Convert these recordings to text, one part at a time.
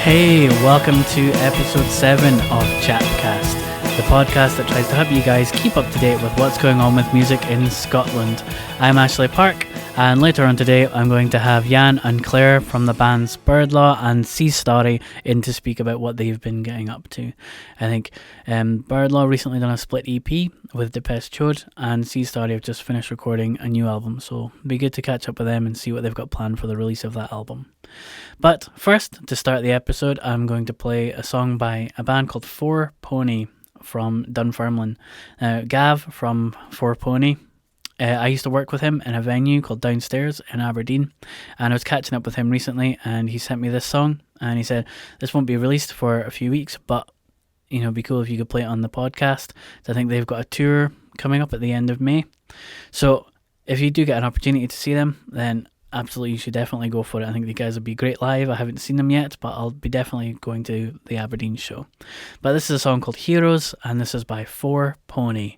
Hey, welcome to episode 7 of CHAPcast, the podcast that tries to help you guys keep up to date with what's going on with music in Scotland. I'm Ashley Park, and later on today I'm going to have Jan and Claire from the bands Birdlaw and Starry in to speak about what they've been getting up to. I think Birdlaw recently done a split EP with Depeche Mode, and Starry have just finished recording a new album, so it'd be good to catch up with them and see what they've got planned for the release of that album. But first, to start the episode, I'm going to play a song by a band called Four Pony from Dunfermline. Gav from Four Pony, I used to work with him in a venue called Downstairs in Aberdeen, and I was catching up with him recently, and he sent me this song, and he said, this won't be released for a few weeks, but it'd be cool if you could play it on the podcast. So I think they've got a tour coming up at the end of May. So if you do get an opportunity to see them, then absolutely you should definitely go for it. I think the guys will be great live. I haven't seen them yet, but I'll be definitely going to the Aberdeen show. But this is a song called Heroes, and this is by Four Pony.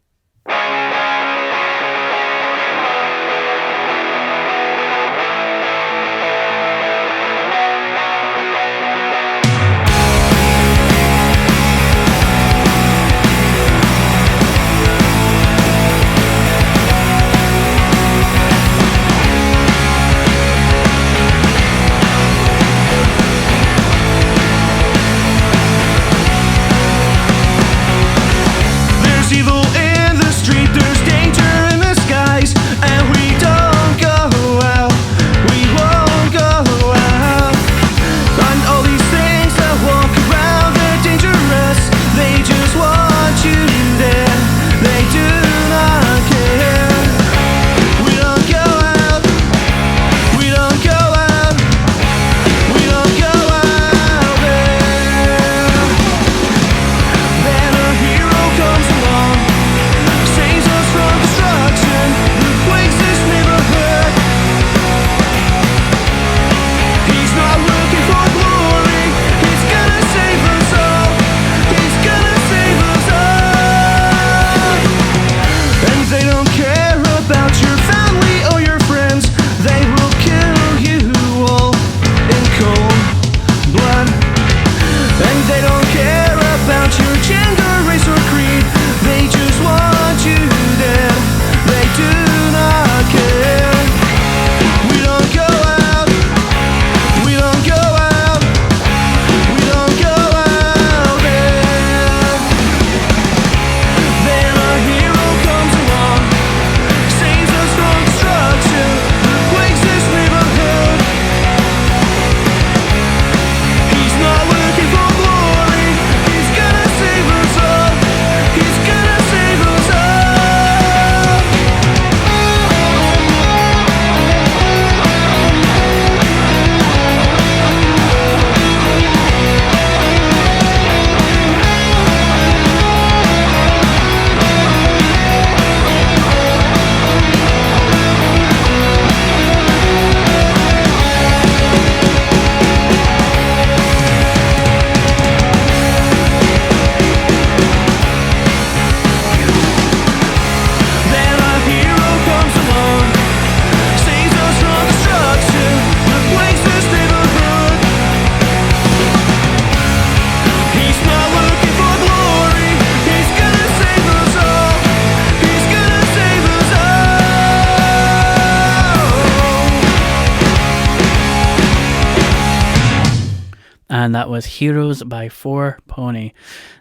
And that was Heroes by Four Pony.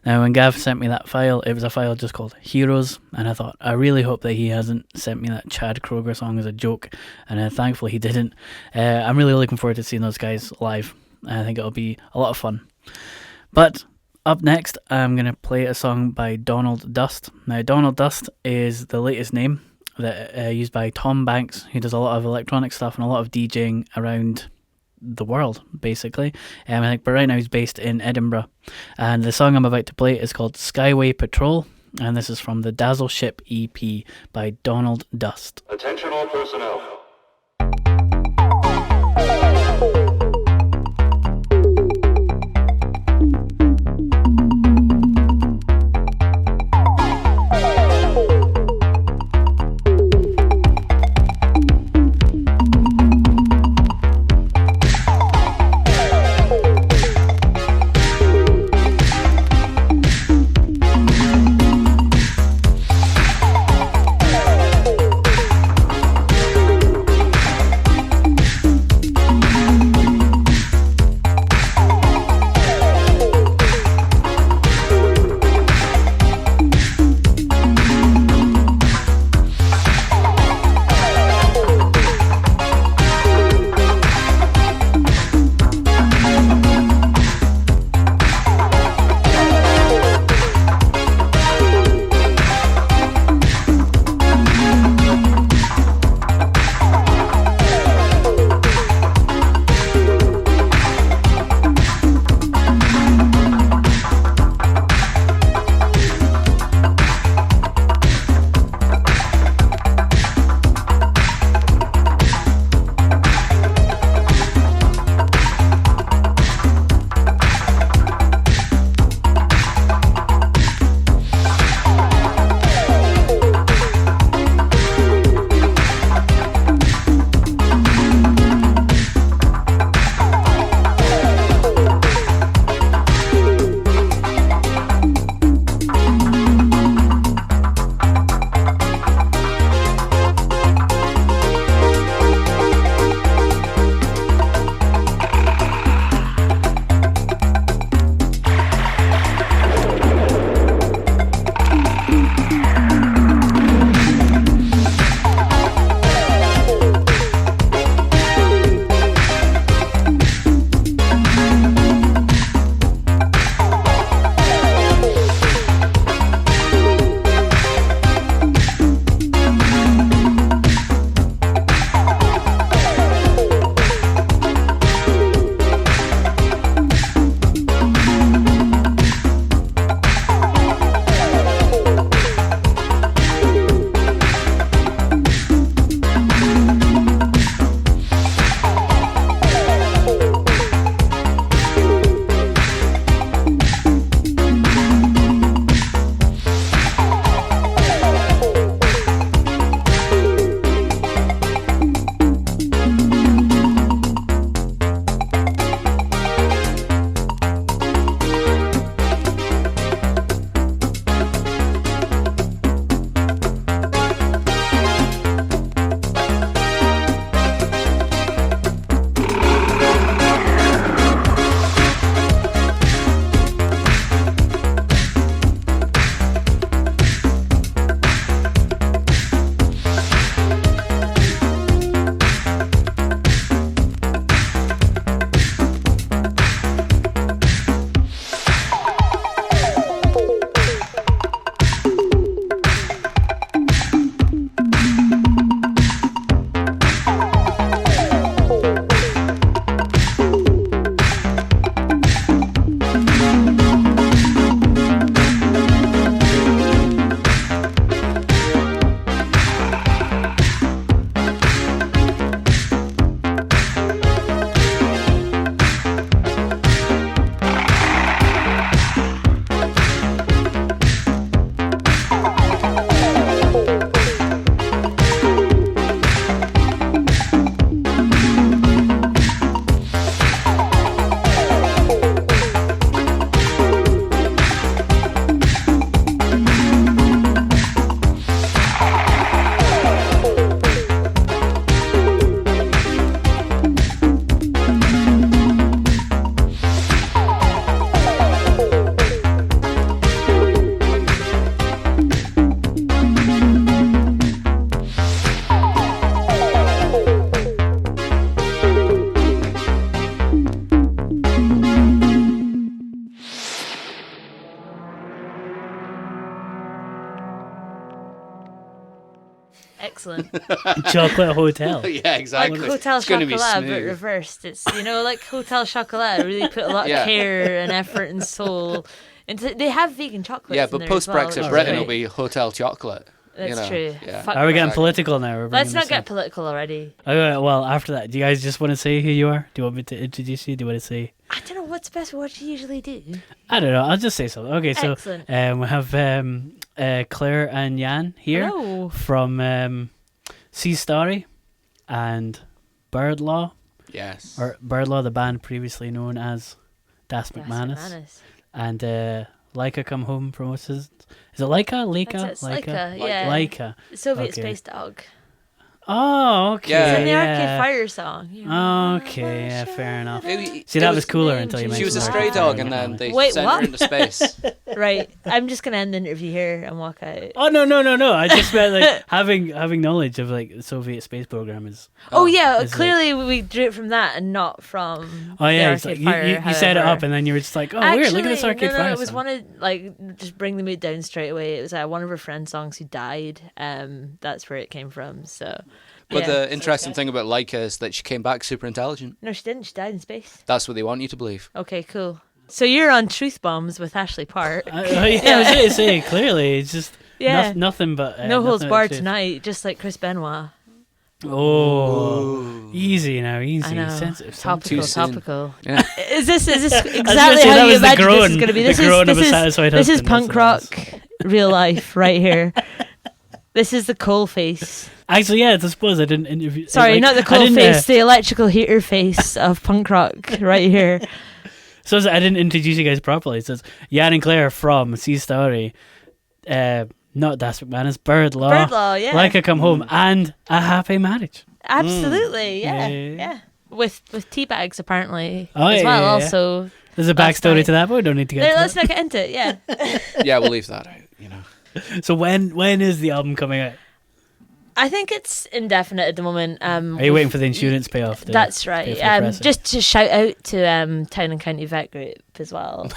Now, when Gav sent me that file, it was a file just called Heroes, and I thought, I really hope that he hasn't sent me that Chad Kroger song as a joke, and thankfully he didn't. I'm really looking forward to seeing those guys live. I think it'll be a lot of fun. But up next, I'm going to play a song by Donald Dust. Now, Donald Dust is the latest name that used by Tom Banks, who does a lot of electronic stuff and a lot of DJing around the world, basically. I think, but right now he's based in Edinburgh, and the song I'm about to play is called Skyway Patrol, and this is from the Dazzle Ship EP by Donald Dust. Attention all personnel. Excellent. Chocolate Hotel. Yeah, exactly. Like Hotel It's gonna be Chocolat, but smooth. reversed. It's, like Hotel Chocolat really put a lot of care and effort and soul into. They have vegan chocolate. Yeah, but post-Brexit Britain will be Hotel Chocolate. That's true. Yeah. Fuck Are we getting Brexit. political now? Let's not get political already. Okay, well, after that, do you guys just want to say who you are? Do you want me to introduce you? Do you want to say? I don't know what's best. What do you usually do? I don't know. I'll just say something. Okay, so Excellent. we have Claire and Jan here Hello. from Starry and Birdlaw. Yes. Or Birdlaw, the band previously known as Das McManus. And Laika come home from what's his... Is it Laika? It's Laika, yeah. Laika. Soviet Okay. Space Dog. Oh, okay. Yeah. It's in the yeah. Arcade Fire song. Okay, yeah, fair enough. It See, that was was cooler until you She mentioned was a Arcade stray Fire dog, again, and then man. they Wait, sent what? her into space. Right. I'm just going to end the interview here and walk out. Oh, no. I just meant, like, having knowledge of, like, the Soviet space program is... Oh, yeah. It's Clearly, we drew it from that and not from Oh, yeah, the it's Arcade like, Fire. you set it however. up, and then you were just like, oh, weird, look at this Arcade Fire It was song. one of, like, just bring the mood down straight away. It was one of her friend's songs who died. That's where it came from, so... But yeah. the interesting thing about Laika is that she came back super intelligent. No, she didn't. She died in space. That's what they want you to believe. Okay, cool. So you're on Truth Bombs with Ashley Park. I was going to say, clearly, it's just Yeah. nothing but... No holds nothing but barred truth. tonight, just like Chris Benoit. Oh, easy now, easy. I know. Sensitive. Too soon. Topical. Yeah. Is this exactly say, how that you was the imagine this groan- is going to be? the This groan of a is satisfied this is husband, punk that's what rock, real life, right here. This is the coal face. Actually, yeah, I suppose I didn't interview... Sorry, like, not the I coal didn't, face, the electrical heater face of punk rock, right here. So I didn't introduce you guys properly. It says Jan and Claire from Starry, not Das McManus, Birdlaw, Yeah. Laika come home, and a happy marriage. Absolutely, yeah. Yeah. With tea bags, apparently, Oh, as well, yeah. also. There's a Last backstory night. to that, but we don't need to get Let's into not get into it, yeah. Yeah, we'll leave that out, it. So when is the album coming out? I think it's indefinite at the moment. Are you waiting for the insurance payoff? That's pay right. for the pressing? Just to shout out to Town and County Vet Group as well.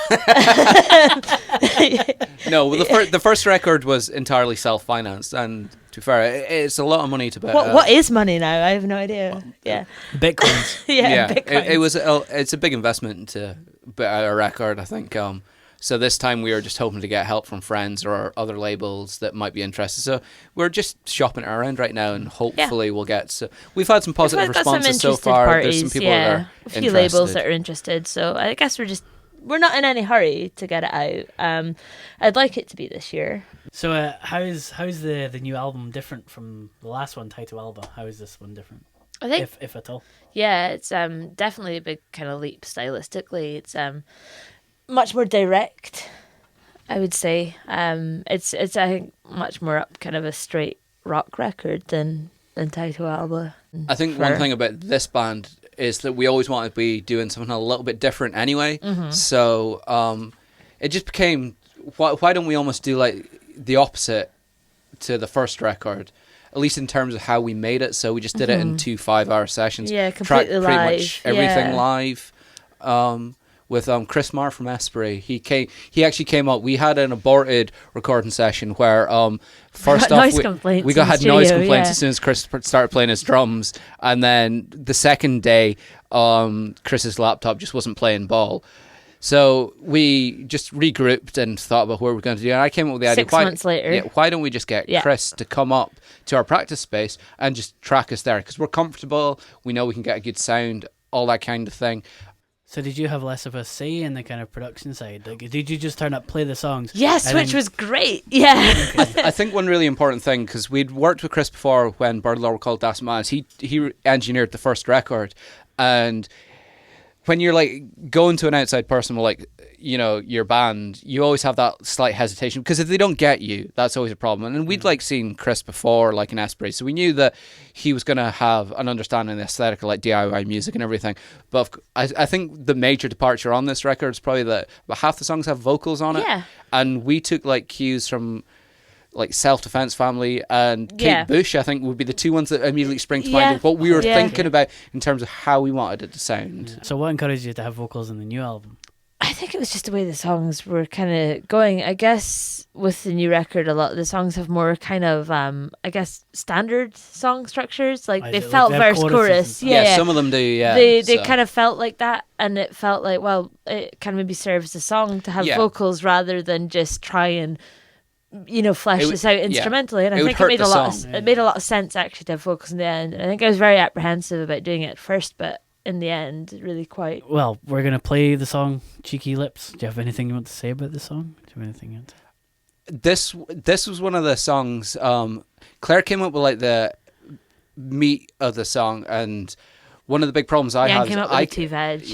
No, well, the first record was entirely self-financed, and to be fair, it's a lot of money to put. What is money now? I have no idea. Yeah, Bitcoins. yeah. Bitcoin. It's a big investment to put out a record, I think. So this time we were just hoping to get help from friends or other labels that might be interested. So we're just shopping it around right now, and hopefully we'll get. So we've had some positive We've got some responses so interested far. parties, There's some people that are a few interested. labels that are interested. So I guess we're not in any hurry to get it out. I'd like it to be this year. So how's the new album different from the last one, Taito Alba? How is this one different? I think, if at all. yeah, it's definitely a big kind of leap stylistically. It's much more direct, I would say. It's I think much more up kind of a straight rock record than Taito Alba. I think one thing about this band is that we always wanted to be doing something a little bit different anyway. Mm-hmm. So it just became, why don't we almost do like the opposite to the first record, at least in terms of how we made it. So we just did it in 2 5-hour sessions. Yeah, Tracked completely pretty live. much everything Yeah. live. With Chris Marr from Esprit. He actually came up. We had an aborted recording session where first Got off noise complaints we in the had noise studio, complaints yeah. as soon as Chris started playing his drums, and then the second day Chris's laptop just wasn't playing ball. So we just regrouped and thought about what we're going to do. And I came up with the idea. 6 months later. Why don't we just get Chris to come up to our practice space and just track us there? Because we're comfortable. We know we can get a good sound, all that kind of thing. So did you have less of a say in the kind of production side? Like, did you just turn up, play the songs? Yes, and which then- was great. Yeah. I think one really important thing, because we'd worked with Chris before when Birdlaw were called Das Mans, he engineered the first record, and when you're like going to an outside person with like, you know, your band, you always have that slight hesitation, because if they don't get you, that's always a problem. And we'd like seen Chris before, like in Esprit, so we knew that he was going to have an understanding of the aesthetic of like DIY music and everything. But I think the major departure on this record is probably that about half the songs have vocals on it. Yeah. And we took like cues from like Self-Defense Family and Kate Bush, I think, would be the two ones that immediately spring to mind of what we were thinking about in terms of how we wanted it to sound. So what encouraged you to have vocals in the new album? I think it was just the way the songs were kind of going. I guess with the new record, a lot of the songs have more kind of, I guess, standard song structures. Like they felt verse, chorus. Yeah, some of them do. Yeah, they kind of felt like that, and it felt like, well, it can maybe serve as a song to have vocals rather than just try and, flesh this out instrumentally. And I think it made a lot of sense actually to have vocals in the end. I think I was very apprehensive about doing it at first, but in the end, really quite. Well, we're going to play the song Cheeky Lips. Do you have anything you want to say about the song? Do you have anything else? This was one of the songs. Claire came up with like the meat of the song, and one of the big problems I had. Came up with two veg.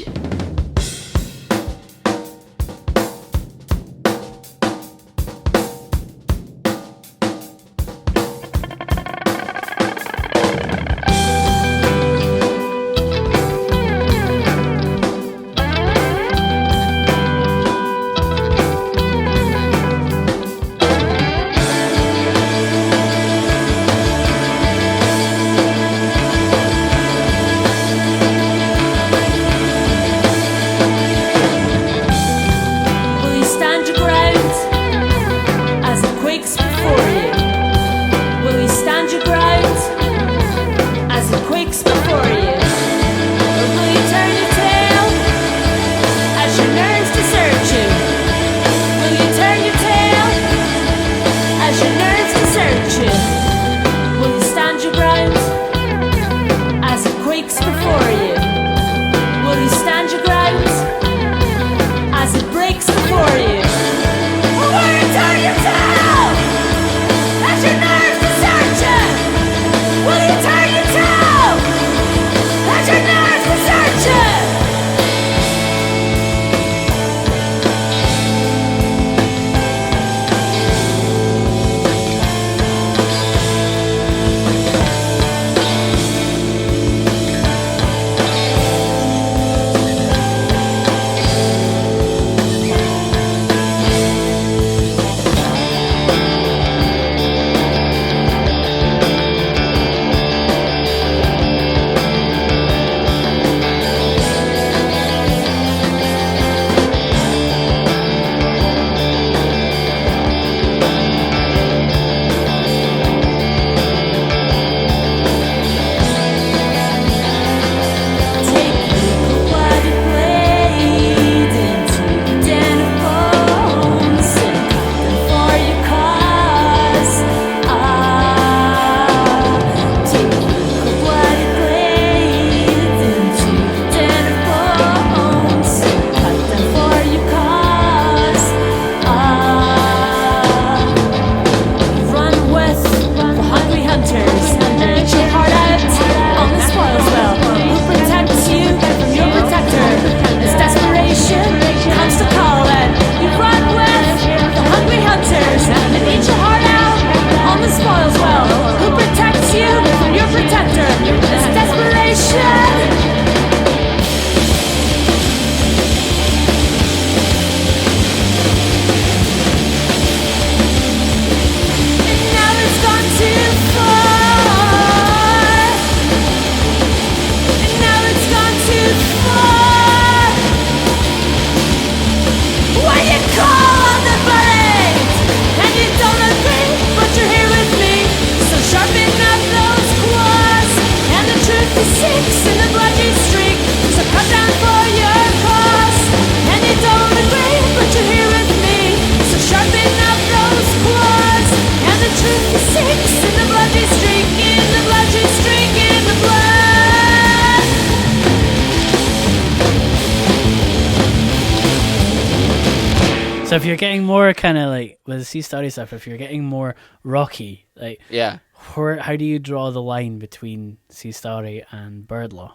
So if you're getting more kind of like with the Sea Starry stuff, if you're getting more rocky, like how do you draw the line between Sea Starry and Birdlaw?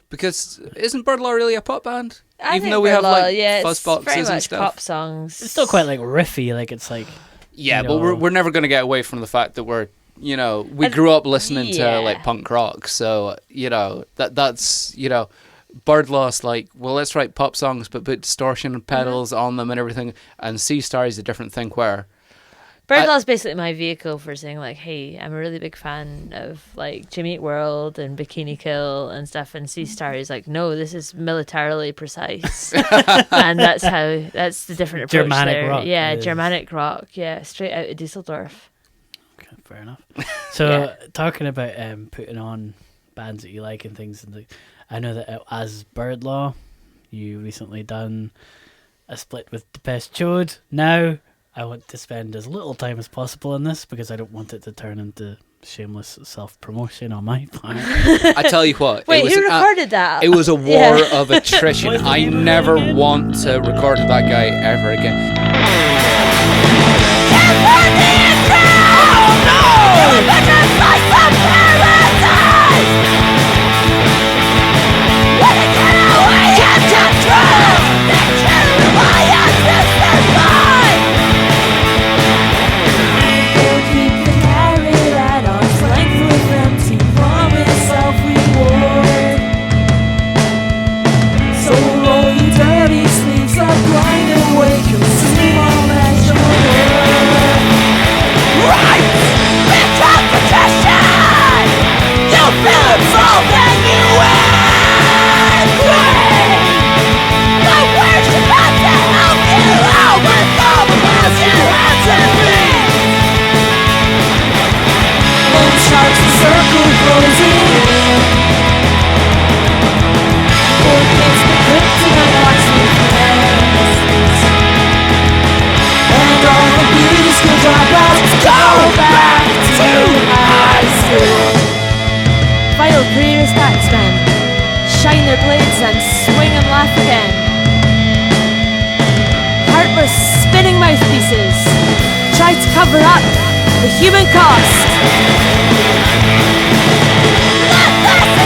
Because isn't Birdlaw really a pop band? Even though we have like fuzz boxes and stuff. Pop songs. It's still quite like riffy, like it's like but we're never going to get away from the fact that we're we grew up listening to like punk rock, so that's Birdlaw's like, well, let's write pop songs but put distortion and pedals on them and everything, and Sea Starry is a different thing where Birdlaw is basically my vehicle for saying like, hey, I'm a really big fan of like Jimmy Eat World and Bikini Kill and stuff, and Starry is like, no, this is militarily precise, and that's the different approach Germanic there. rock. Yeah, Germanic rock. Yeah, straight out of Dusseldorf. Okay, fair enough. So talking about putting on bands that you like and things, and I know that as Birdlaw, you recently done a split with Depeche Mode. Now I want to spend as little time as possible on this because I don't want it to turn into shameless self-promotion on my part. I tell you what. Wait, who recorded that? It was a war of attrition. I never want to record with that guy ever again. Cover up the human cost.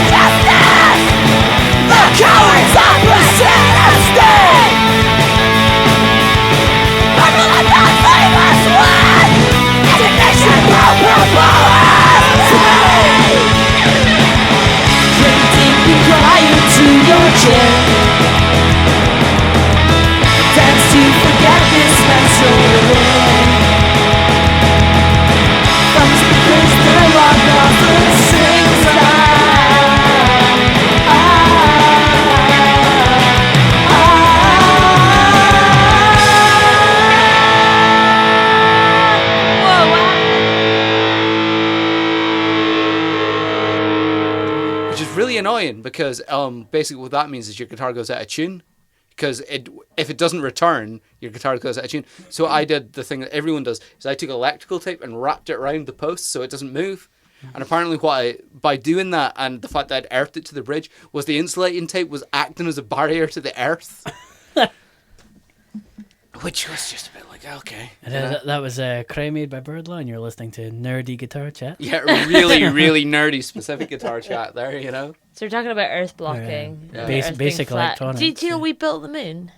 Justice! The cowards opposite us stay! Purple and not famous one! Indignation will propel us away! Drink deep and cry into your chin. Dance to forget this mess you're in. Which is really annoying because basically what that means is your guitar goes out of tune. Because if it doesn't return, your guitar goes out of tune. So I did the thing that everyone does, is I took electrical tape and wrapped it around the post so it doesn't move. And apparently by doing that and the fact that I'd earthed it to the bridge, was the insulating tape was acting as a barrier to the earth. Which was just a bit like, okay. And that was Cry Made by Birdlaw, and you're listening to Nerdy Guitar Chat. Yeah, really, really nerdy specific guitar chat there, you know? So we're talking about earth blocking. Yeah. Earth Basic being flat. electronics. Do you know we built the moon?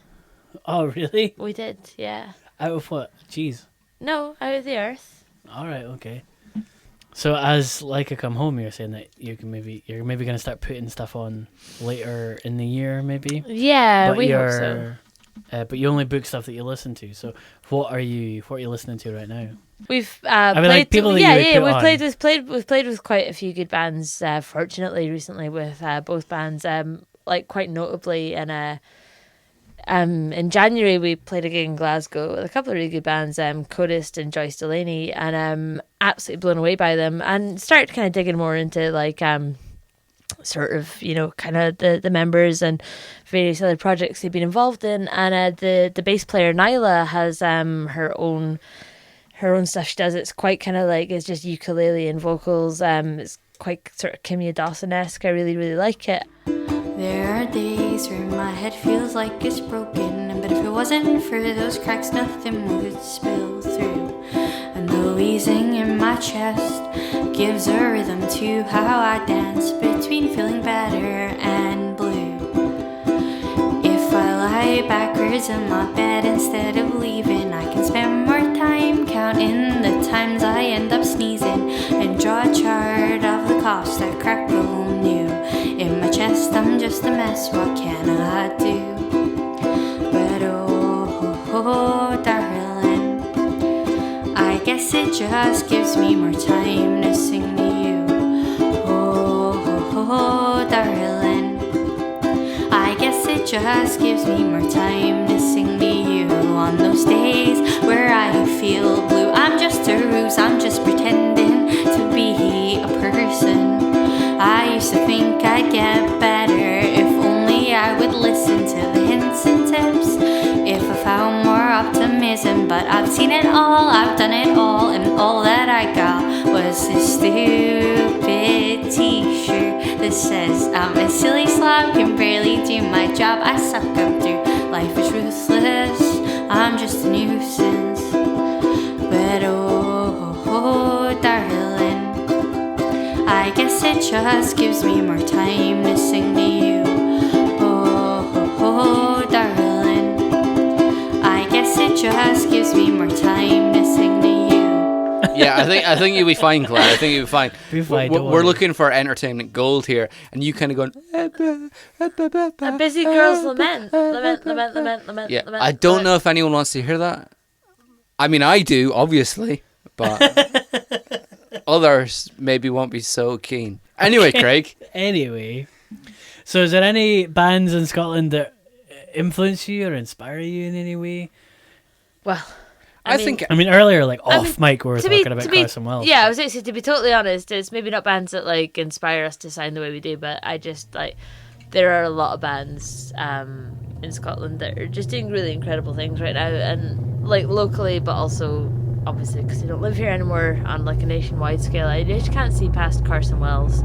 Oh, really? We did, yeah. Out of what? Jeez. No, out of the earth. All right, okay. So as Laika Come Home, you're saying that you're maybe going to start putting stuff on later in the year, maybe? Yeah, but we hope so. But you only book stuff that you listen to. So what are you listening to right now? We've I mean, played. like, people that you would put We've played with quite a few good bands. Fortunately, recently with both bands. Like quite notably, in January we played a gig in Glasgow with a couple of really good bands, Codist and Joyce Delaney, and absolutely blown away by them. And started kind of digging more into like sort of, you know, kind of the members and various other projects they've been involved in. And the bass player Nyla has her own stuff she does. It's quite kind of like, it's just ukulele and vocals. It's quite sort of Kimya Dawson-esque. I really, really like it. There are days where my head feels like it's broken, but if it wasn't for those cracks, nothing would spill through. And the wheezing in my chest gives a rhythm to how I dance between feeling better and blue. If I lie backwards in my bed instead of leaving, I can spend more time counting the times I end up sneezing and draw a chart of the coughs that crackle new. In my chest I'm just a mess, what can I do? But oh darling, I guess it just gives me more time to sing to you. Oh, oh, oh, darling. I guess it just gives me more time to sing to you on those days where I feel blue. I'm just a ruse, I'm just pretending to be a person. I used to think I'd get better if only I would listen to the hints and tips. If I found more optimism, but I've seen it all, I've done it all, and all that I got was this stupid t-shirt that says I'm a silly slob, can barely do my job, I suck up through, life is ruthless, I'm just a nuisance. But oh, oh, darling, I guess it just gives me more time to sing to you. Oh, oh, darling, I guess it just gives me more time to sing to you. Yeah, I think you'll be fine, Claire. I think you'll be fine. Be fine, don't We're worry. looking for entertainment gold here, and you kind of going. A busy girl's lament. Lament, lament, lament, lament, Yeah, lament. I don't know if anyone wants to hear that. I mean, I do, obviously, but others maybe won't be so keen. Anyway, Craig. Anyway, so is there any bands in Scotland that influence you or inspire you in any way? Well, I think I mean, earlier, like I off mean, mic, we were to be- talking about to be- Carson Wells. Yeah, I was saying, to be totally honest, it's maybe not bands that like inspire us to sound the way we do, but I just like there are a lot of bands in Scotland that are just doing really incredible things right now, and like locally, but also obviously because they don't live here anymore on like a nationwide scale. I just can't see past Carson Wells.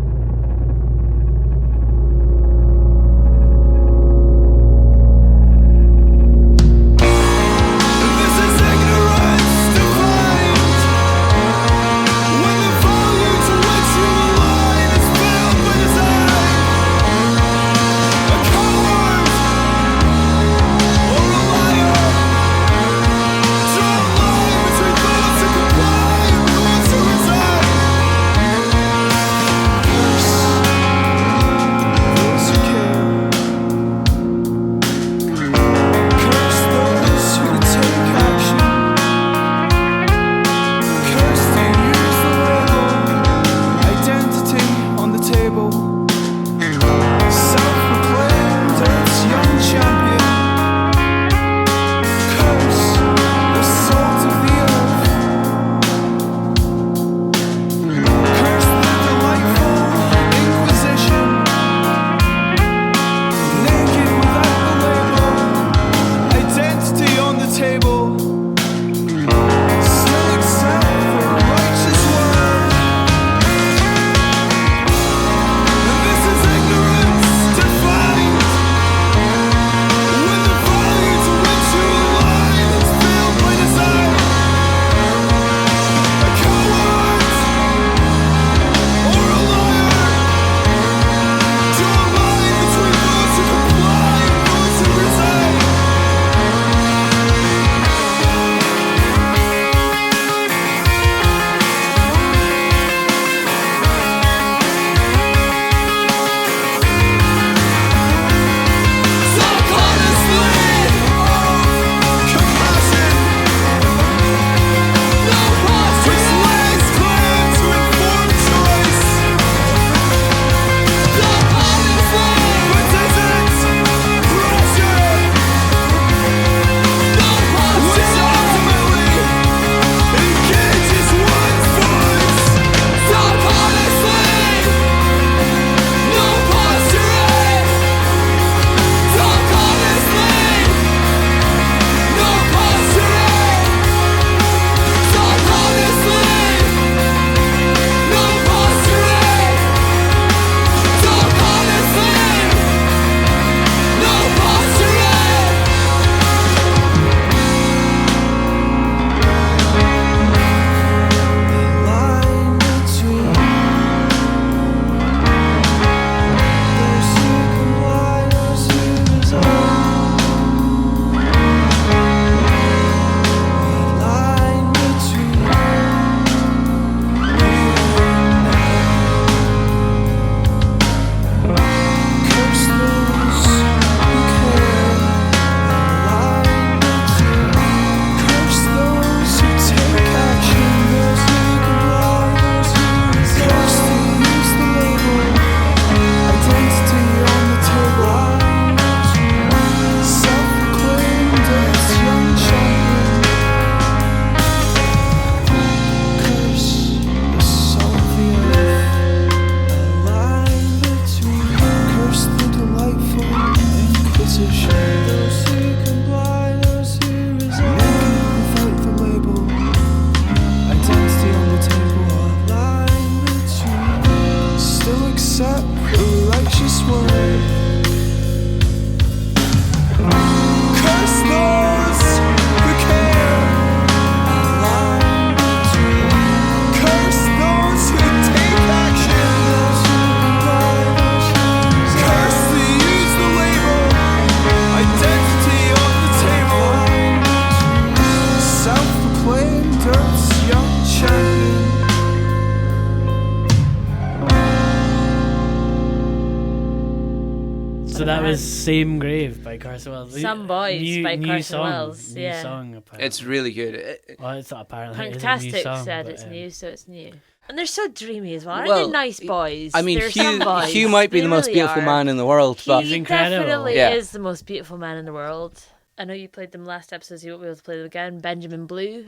So that was Same Grave by Carson Wells. Some Boys by Carson song, Wells. New Yeah. song, apparently. It's really good. Well, it's not apparently. It is a new Fantastic song, said but, it's new, so it's new. And they're so dreamy as well. Aren't Well, they nice boys? I mean, They're some boys. Hugh might be They the most really beautiful are. man in the world, but He's He incredible. definitely Yeah. is the most beautiful man in the world. I know you played them last episode, so you won't be able to play them again. Benjamin Blue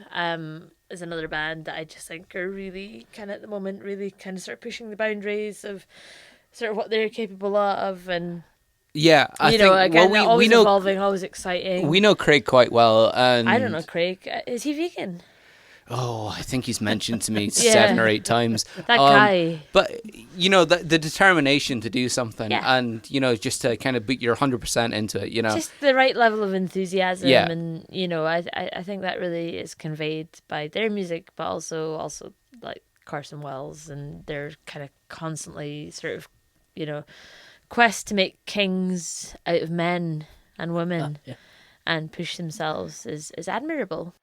is another band that I just think are really kind of at the moment really kind of start pushing the boundaries of sort of what they're capable of, and yeah, I you know, think again, well, always we know evolving, always exciting. we know Craig quite well, and I don't know Craig. Is he vegan? Oh, I think he's mentioned to me Yeah. 7 or 8 times. That guy. But you know, the determination to do something, Yeah. and you know, just to kind of put your 100% into it. You know, Just the right level of enthusiasm, Yeah. and you know, I think that really is conveyed by their music, but also like Carson Wells and their kind of constantly sort of, you know, quest to make kings out of men and women yeah. and push themselves is admirable.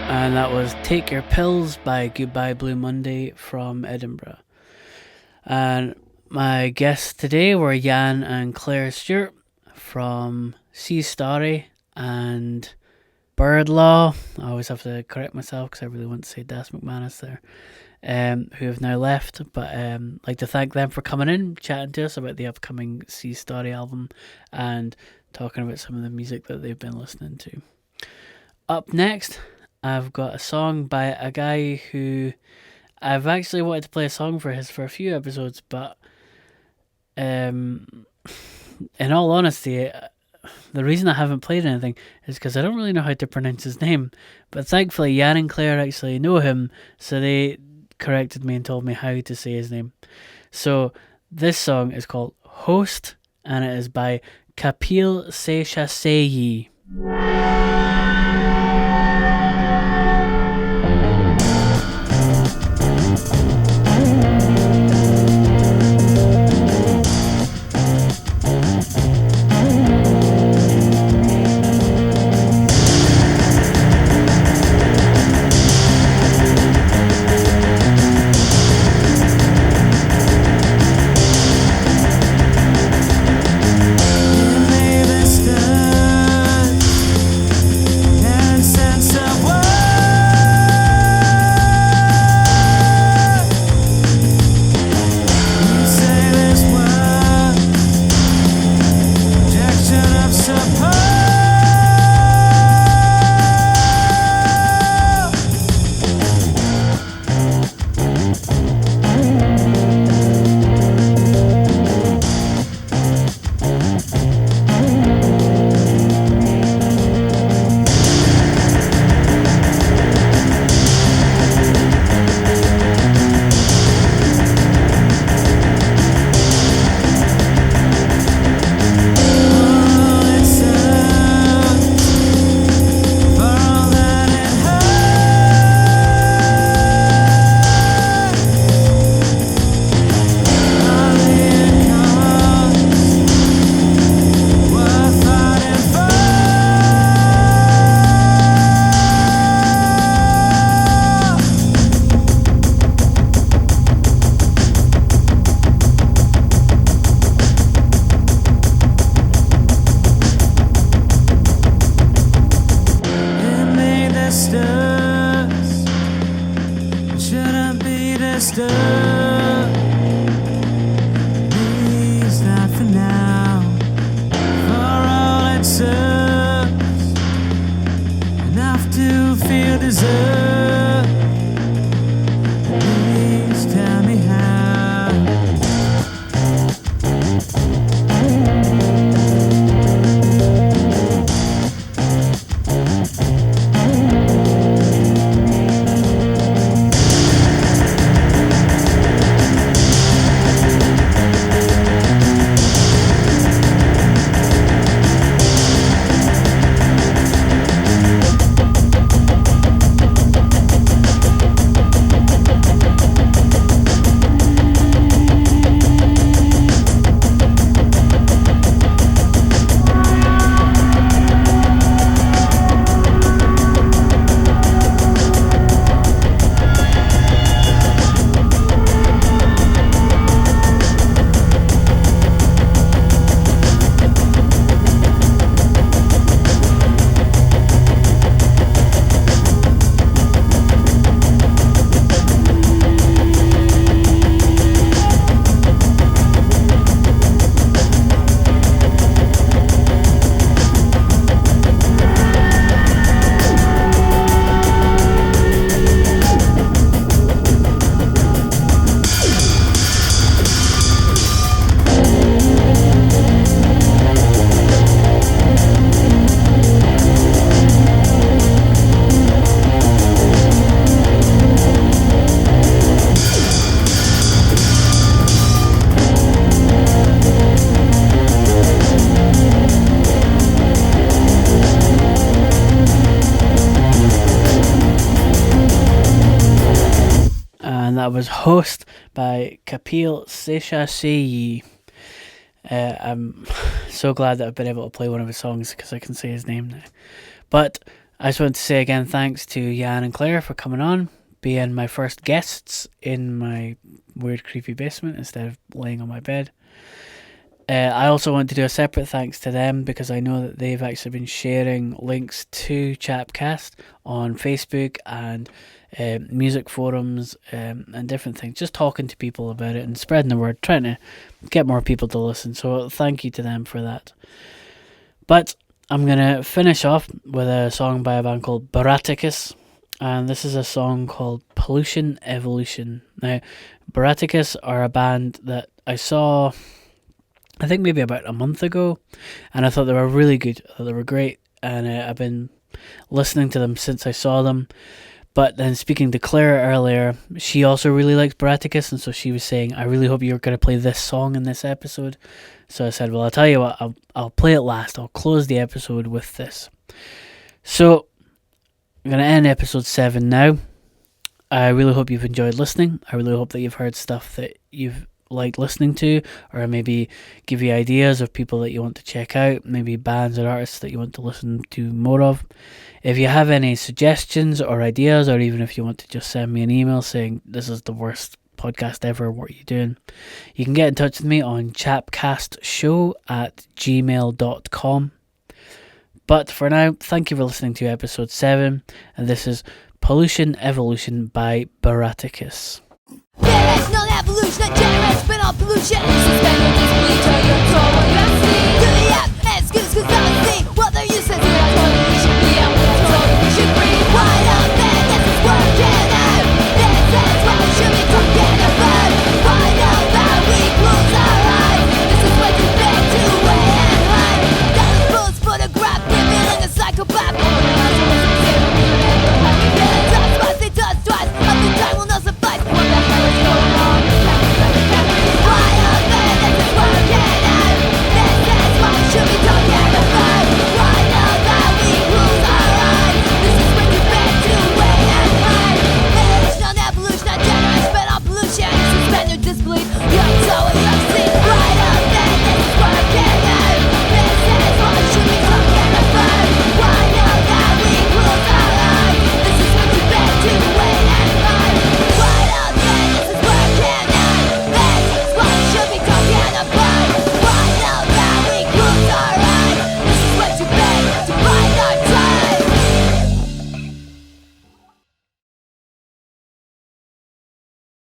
And that was Take Your Pills by Goodbye Blue Monday from Edinburgh. And my guests today were Jan and Claire Stewart from Starry and Bird Law. I always have to correct myself because I really want to say Das McManus there. Who have now left, but I'd like to thank them for coming in, chatting to us about the upcoming Starry album and talking about some of the music that they've been listening to. Up next, I've got a song by a guy who I've actually wanted to play a song for a few episodes, but in all honesty, the reason I haven't played anything is because I don't really know how to pronounce his name. But thankfully, Jan and Claire actually know him, so they corrected me and told me how to say his name. So this song is called Host, and it is by Kapil Seshasayee. that was Host by Kapil Seshasayee. I'm so glad that I've been able to play one of his songs because I can say his name now. But I just want to say again thanks to Jan and Claire for coming on, being my first guests in my weird creepy basement instead of laying on my bed. I also want to do a separate thanks to them because I know that they've actually been sharing links to CHAPcast on Facebook and music forums and different things, just talking to people about it and spreading the word, trying to get more people to listen. So thank you to them for that. But I'm going to finish off with a song by a band called Bratakus, and this is a song called Pollution Evolution. Now, Bratakus are a band that I saw, I think maybe about a month ago, and I thought they were really good. I thought they were great, and I've been listening to them since I saw them. But then speaking to Claire earlier, she also really likes Bratakus, and so she was saying, I really hope you're going to play this song in this episode. So I said, well, I'll tell you what, I'll play it last. I'll close the episode with this. So I'm going to end episode 7 now. I really hope you've enjoyed listening. I really hope that you've heard stuff that you've liked listening to, or maybe give you ideas of people that you want to check out, maybe bands or artists that you want to listen to more of. If you have any suggestions or ideas, or even if you want to just send me an email saying this is the worst podcast ever, what are you doing, you can get in touch with me on CHAPcastshow@gmail.com. But for now, thank you for listening to episode 7, and this is Pollution Evolution by Bratakus. There is no evolution that generates spin-off pollution. Suspended disbelief, you're so